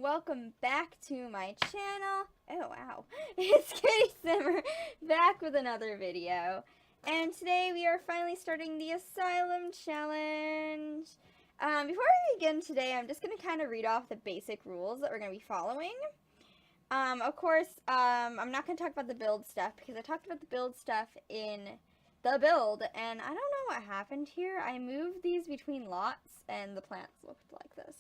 welcome back to my channel. Oh wow, it's Kitty Simmer back with another video. And today we are finally starting the Asylum challenge. Before we begin today, I'm just going to kind of read off the basic rules that we're going to be following. Of course, I'm not going to talk about the build stuff because I talked about the build stuff in the build, and I don't know what happened here. I moved these between lots, and the plants looked like this.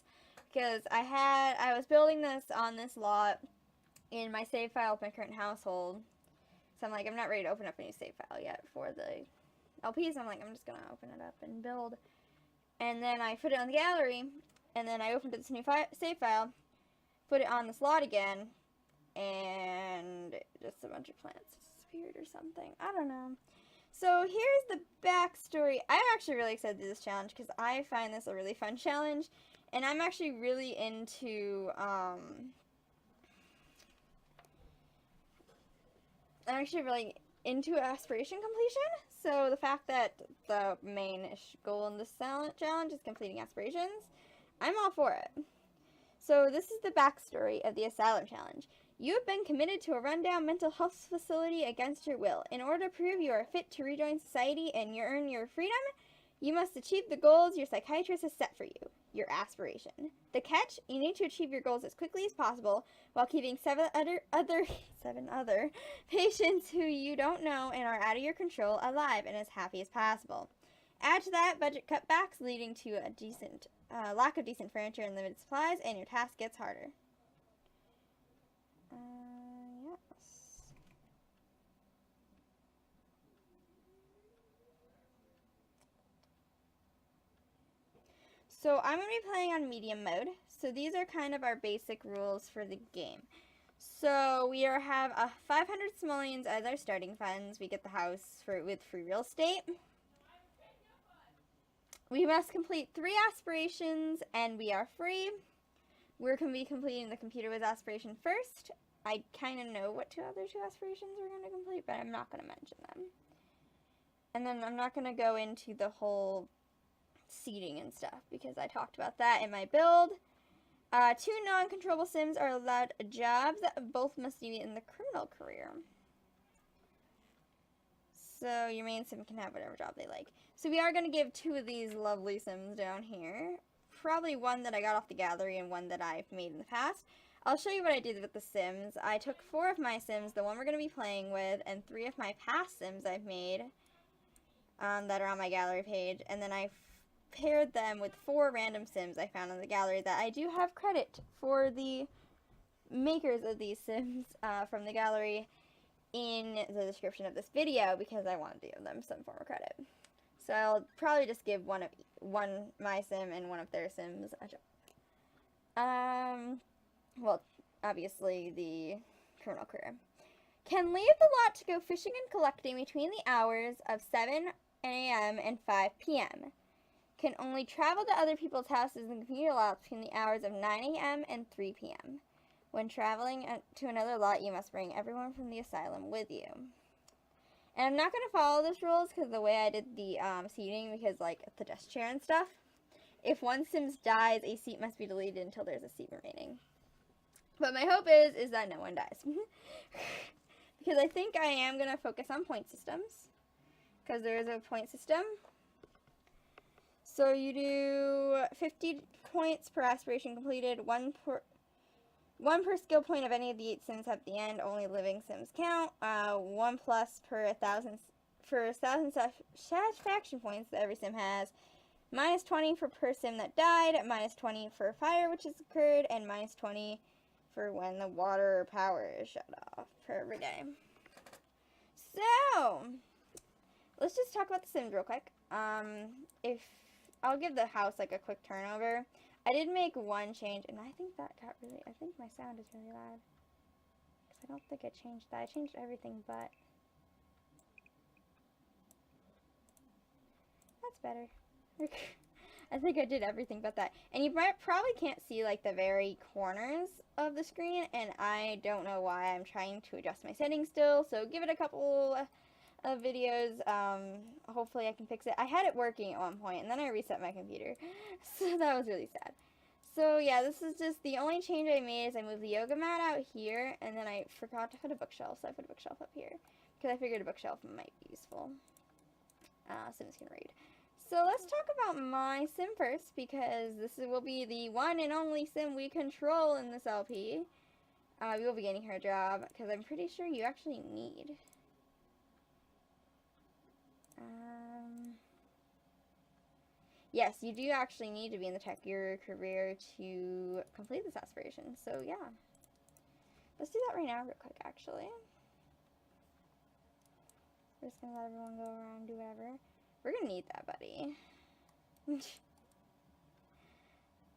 Because I was building this on this lot in my save file of my current household. So I'm like, I'm not ready to open up a new save file yet for the LPs. I'm like, I'm just going to open it up and build. And then I put it on the gallery, and then I opened this new save file, put it on this lot again, and just a bunch of plants disappeared or something. I don't know. So here's the backstory. I'm actually really excited to do this challenge because I find this a really fun challenge. And I'm actually really into, aspiration completion. So the fact that the main goal in this challenge is completing aspirations, I'm all for it. So this is the backstory of the Asylum challenge. You have been committed to a rundown mental health facility against your will. In order to prove you are fit to rejoin society and earn your freedom, you must achieve the goals your psychiatrist has set for you, your aspiration. The catch, you need to achieve your goals as quickly as possible while keeping seven other patients who you don't know and are out of your control alive and as happy as possible. Add to that budget cutbacks leading to a lack of decent furniture and limited supplies, and your task gets harder. Yes. So I'm going to be playing on medium mode. So these are kind of our basic rules for the game. So we have 500 simoleons as our starting funds. We get the house with free real estate. We must complete 3 aspirations and we are free. We're going to be completing the computer with aspiration first. I kind of know what other two aspirations we're going to complete, but I'm not going to mention them. And then I'm not going to go into the whole seating and stuff because I talked about that in my build. 2 non-controllable sims are allowed jobs. Both must be in the criminal career. So your main sim can have whatever job they like. So we are going to give 2 of these lovely sims down here. Probably one that I got off the gallery and one that I've made in the past. I'll show you what I did with the sims. I took 4 of my sims, the one we're going to be playing with, and 3 of my past sims I've made that are on my gallery page. And then I paired them with 4 random sims I found on the gallery that I do have credit for the makers of these sims from the gallery in the description of this video because I wanted to give them some form of credit. So I'll probably just give one my sim and one of their sims a job. Well, obviously the criminal career. Can leave the lot to go fishing and collecting between the hours of 7 a.m. and 5 p.m. Can only travel to other people's houses and computer lots between the hours of 9 a.m. and 3 p.m. When traveling to another lot, you must bring everyone from the asylum with you. And I'm not going to follow this rules because the way I did the seating, because like the desk chair and stuff, if one sim dies, a seat must be deleted until there's a seat remaining. But my hope is that no one dies. Because I think I am going to focus on point systems. Because there is a point system. So you do 50 points per aspiration completed, one per skill point of any of the 8 sims at the end. Only living sims count. 1 plus per 1,000 satisfaction points that every sim has. Minus 20 for per sim that died. Minus 20 for fire which has occurred, and minus 20 for when the water or power is shut off per every day. So let's just talk about the sims real quick. If I'll give the house like a quick turnover. I did make one change, and I think that got really, I think my sound is really loud. Because I don't think I changed that. I changed everything, but that's better. I think I did everything but that. And you probably can't see like the very corners of the screen, and I don't know why. I'm trying to adjust my settings still, so give it a couple of videos. Hopefully I can fix it. I had it working at one point and then I reset my computer, so that was really sad. So yeah, this is just the only change I made is I moved the yoga mat out here, and then I forgot to put a bookshelf, so I put a bookshelf up here because I figured a bookshelf might be useful. Sims can read. So let's talk about my sim first, because will be the one and only sim we control in this LP. We will be getting her a job, because I'm pretty sure you actually need. Yes, you do actually need to be in the tech career to complete this aspiration. So yeah, let's do that right now real quick, actually. We're just going to let everyone go around and do whatever. We're going to need that, buddy.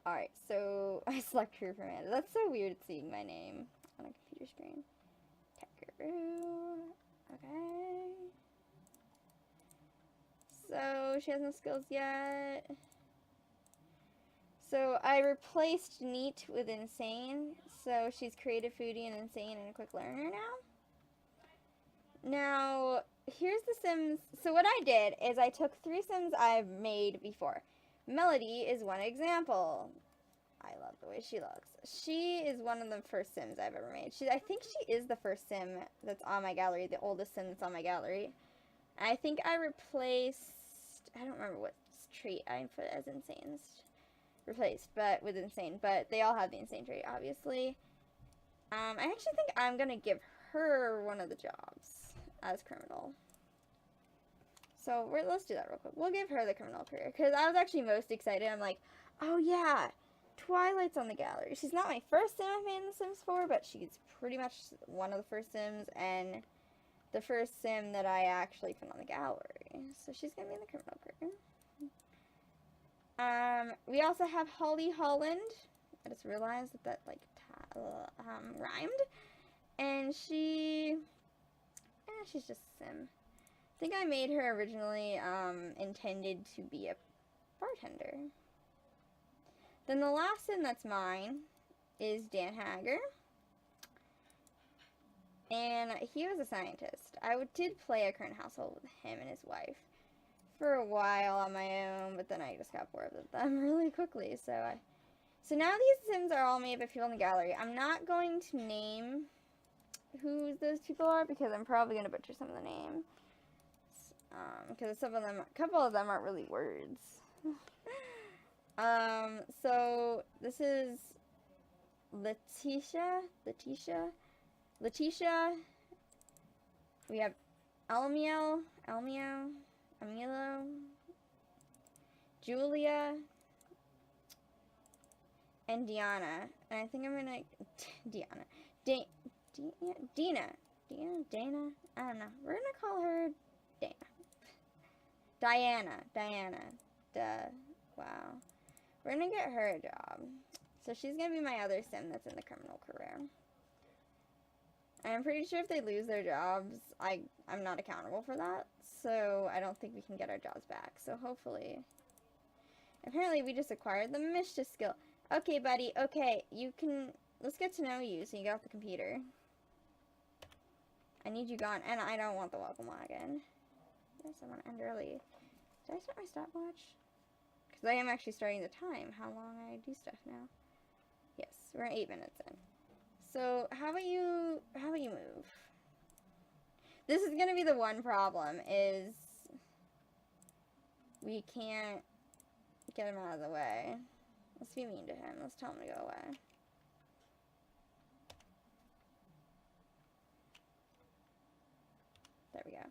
Alright, so I select career for Amanda. That's so weird seeing my name on a computer screen. Tech-guru. Okay. So, she has no skills yet. So, I replaced Neat with Insane. So, she's creative, foodie, and insane, and a quick learner now. Now, here's the Sims. So, what I did is I took 3 Sims I've made before. Melody is one example. I love the way she looks. She is one of the first Sims I've ever made. I think she is the first Sim that's on my gallery, the oldest Sim that's on my gallery. I think I replaced, I don't remember what trait I put as insane. Replaced, but with insane. But they all have the insane trait, obviously. I actually think I'm going to give her one of the jobs as criminal. So let's do that real quick. We'll give her the criminal career, because I was actually most excited. I'm like, oh yeah, Twilight's on the gallery. She's not my first Sim I've made in The Sims 4, but she's pretty much one of the first Sims, and the first Sim that I actually put on the gallery. So she's going to be in the criminal career. We also have Holly Holland. I just realized that like, rhymed. And she's just a Sim. I think I made her originally intended to be a bartender. Then the last Sim that's mine is Dan Hager. And he was a scientist. I did play a current household with him and his wife for a while on my own, but then I just got bored with them really quickly. So now these Sims are all made by people in the gallery. I'm not going to name who those people are, because I'm probably going to butcher some of the names. Because a couple of them aren't really words. So this is Letitia. We have Elmio, Emilo, Julia, and Diana. And I think I'm gonna Dana. I don't know. We're gonna call her Diana. Wow. We're gonna get her a job. So she's gonna be my other Sim that's in the criminal career. And I'm pretty sure if they lose their jobs, I'm not accountable for that. So I don't think we can get our jobs back. So hopefully. Apparently we just acquired the mischief skill. Okay, buddy. Okay, let's get to know you so you get off the computer. I need you gone. And I don't want the welcome wagon. Yes, I want to end early. Did I start my stopwatch? Because I am actually starting the time, how long I do stuff now. Yes, we're 8 minutes in. So, how about you move? This is going to be the one problem, is we can't get him out of the way. Let's be mean to him. Let's tell him to go away. There we go.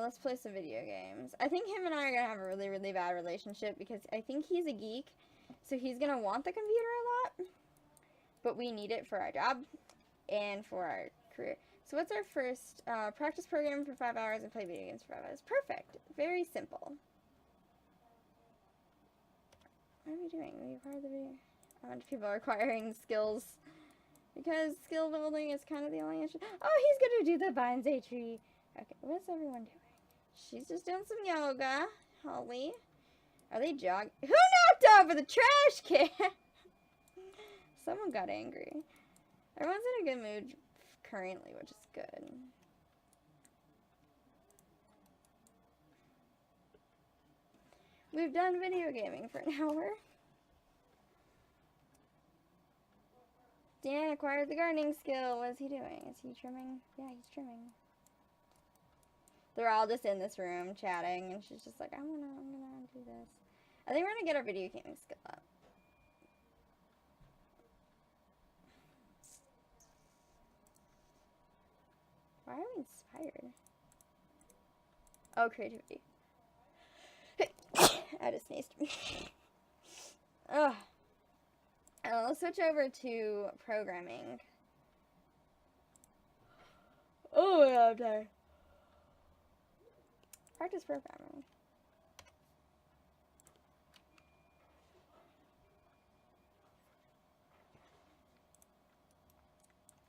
Let's play some video games. I think him and I are going to have a really, really bad relationship, because I think he's a geek, so he's going to want the computer a lot. But we need it for our job and for our career. So what's our first practice program for 5 hours and play video games for 5 hours? Perfect. Very simple. What are we doing? We acquired the video. A bunch of people are acquiring skills, because skill building is kind of the only issue. Oh, he's going to do the bonsai tree. Okay, what's everyone doing? She's just doing some yoga. Holly. Are they jogging? Who knocked over the trash can? Someone got angry. Everyone's in a good mood currently, which is good. We've done video gaming for an hour. Dan acquired the gardening skill. What is he doing? Is he trimming? Yeah, he's trimming. They're all just in this room chatting, and she's just like, I'm gonna do this. I think we're gonna get our video gaming skill up. Why are we inspired? Oh, creativity. I just sneezed. Ugh. Let's switch over to programming. Oh yeah, I'm tired. Practice programming.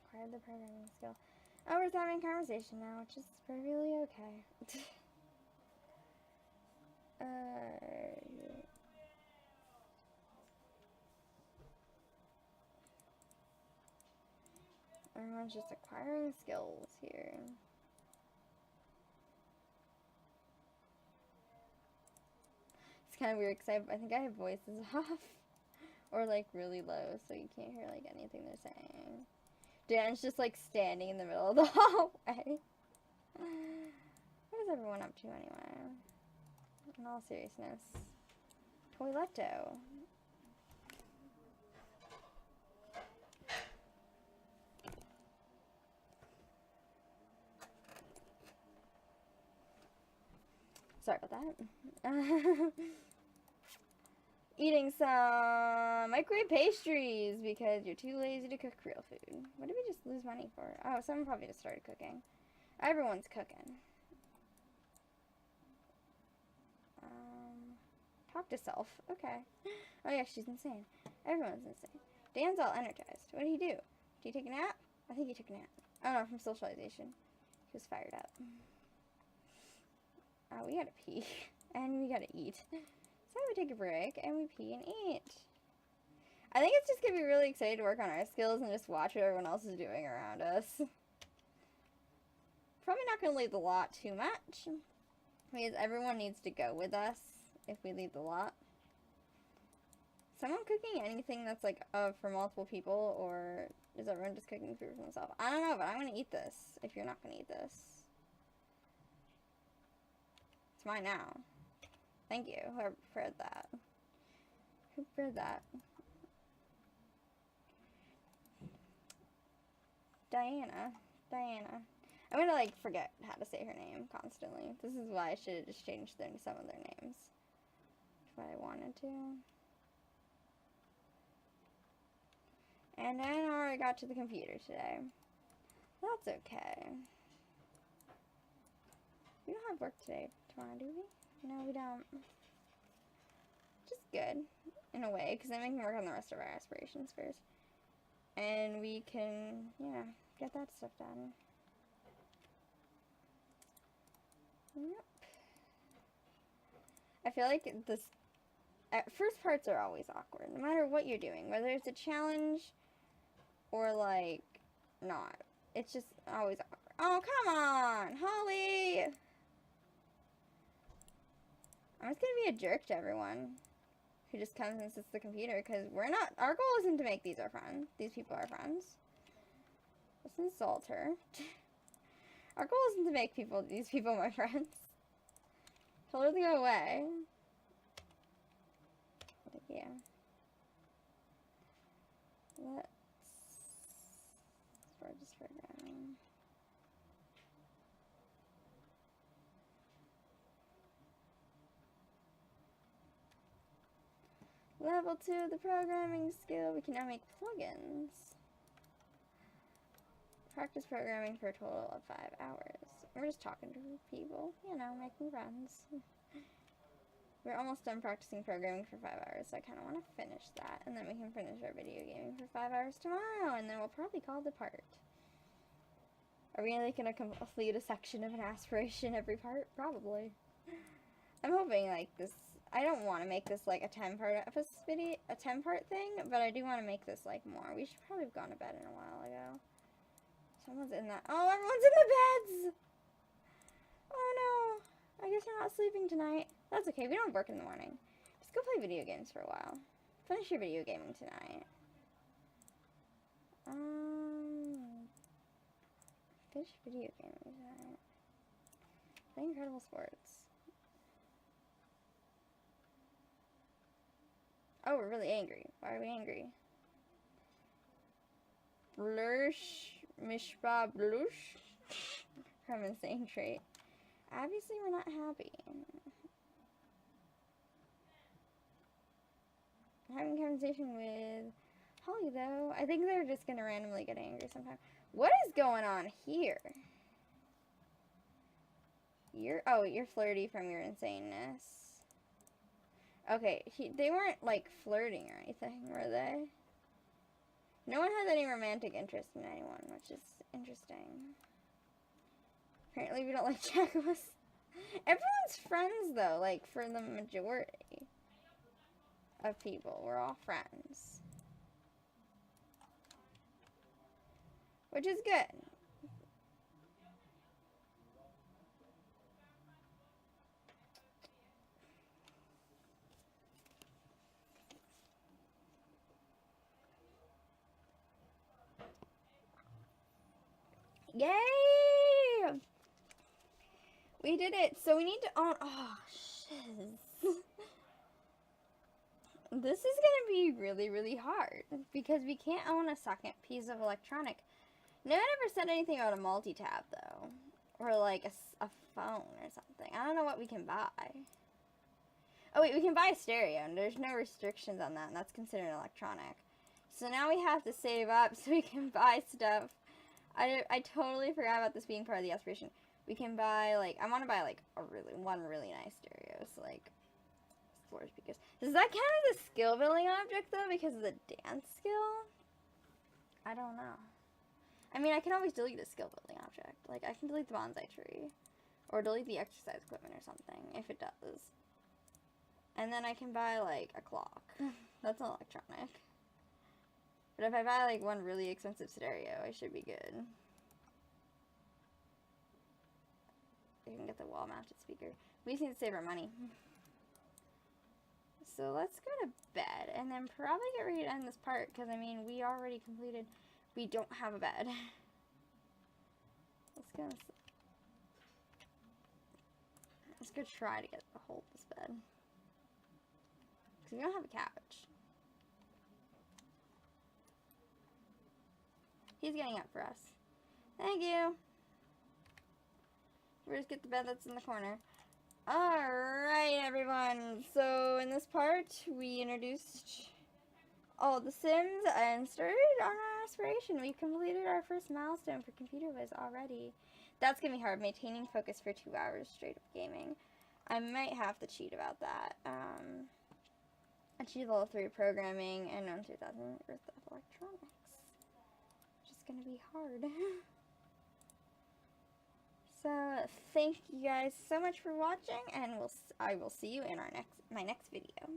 Acquired the programming skill. Oh, we're having a conversation now, which is perfectly okay. Everyone's just acquiring skills here. It's kind of weird because I think I have voices off. Or like really low, so you can't hear like anything they're saying. Dan's just like standing in the middle of the hallway. What is everyone up to anyway? In all seriousness. Toiletto. Sorry about that. Eating some microwave pastries because you're too lazy to cook real food. What did we just lose money for? Oh, someone probably just started cooking. Everyone's cooking. Talk to self. Okay. Oh yeah, she's insane. Everyone's insane. Dan's all energized. What did he do? Did he take a nap? I think he took a nap. Oh no, from socialization. He was fired up. Oh, we gotta pee. And we gotta eat. So we take a break and we pee and eat. I think it's just gonna be really exciting to work on our skills and just watch what everyone else is doing around us. Probably not gonna leave the lot too much, because everyone needs to go with us if we leave the lot. Someone cooking anything that's like for multiple people, or is everyone just cooking food for themselves? I don't know, but I'm gonna eat this if you're not gonna eat this. It's mine now. Thank you, whoever prepared that. Who prepared that? Diana. I'm gonna like forget how to say her name constantly. This is why I should have just changed some of their names. If I wanted to. And then I already got to the computer today. That's okay. We don't have work today, tomorrow, do we? No, we don't. Which is good, in a way, because then we can work on the rest of our aspirations first. And we can, yeah, get that stuff done. Yep. I feel like first parts are always awkward, no matter what you're doing, whether it's a challenge or like not. It's just always awkward. Oh, come on, Holly! I'm just gonna be a jerk to everyone who just comes and sits at the computer, because our goal isn't to make these our friends. These people our friends. Let's insult her. Our goal isn't to make these people my friends. Tell her to go away. But yeah. Let's start this program. Level 2 of the programming skill. We can now make plugins. Practice programming for a total of 5 hours. We're just talking to people, you know, making friends. We're almost done practicing programming for 5 hours, so I kind of want to finish that. And then we can finish our video gaming for 5 hours tomorrow, and then we'll probably call it a part. Are we like going to complete a section of an aspiration every part? Probably. I'm hoping like this. I don't want to make this like a 10-part video, a 10-part thing, but I do want to make this like more. We should probably have gone to bed in a while ago. Someone's in that. Oh, everyone's in the beds! Oh no. I guess we're not sleeping tonight. That's okay. We don't work in the morning. Just go play video games for a while. Finish your video gaming tonight. Fish video game design. Play Incredible Sports. Oh, we're really angry. Why are we angry? Blursh, Mishba Blush from Insane Trait. Obviously, we're not happy. Having a conversation with Holly, though. I think they're just gonna randomly get angry sometime. What is going on here? You're flirty from your insaneness. Okay, they weren't, like, flirting or anything, were they? No one has any romantic interest in anyone, which is interesting. Apparently we don't like Jacobus. Everyone's friends, though, like, for the majority of people. We're all friends. Which is good. Yay! We did it. So we need to own... Oh, shiz. This is going to be really, really hard. Because we can't own a second piece of electronic. No one ever said anything about a multi-tab, though. Or, like, a phone or something. I don't know what we can buy. Oh, wait, we can buy a stereo. And there's no restrictions on that. And that's considered electronic. So now we have to save up so we can buy stuff. I totally forgot about this being part of the aspiration. We can buy, like, I want to buy, like, one really nice stereo. So, like, floor speakers. Does that count as a skill building object, though, because of the dance skill? I don't know. I mean, I can always delete a skill building object. Like, I can delete the bonsai tree. Or delete the exercise equipment or something, if it does. And then I can buy, like, a clock. That's electronic. But if I buy, like, one really expensive stereo, I should be good. I can get the wall-mounted speaker. We just need to save our money. So let's go to bed, and then probably get ready to end this part, because, I mean, we already completed... We don't have a bed. Let's go try to get a hold of this bed. Because we don't have a couch. He's getting up for us. Thank you. We'll just get the bed that's in the corner. Alright, everyone. So, in this part, we introduced all the Sims and started on our aspiration. We've completed our first milestone for Computer Whiz already. That's going to be hard, maintaining focus for 2 hours straight up gaming. I might have to cheat about that. Achieve level 3 programming and known 3000 worth of electronics. Which is going to be hard. So, thank you guys so much for watching, and I will see you in my next video.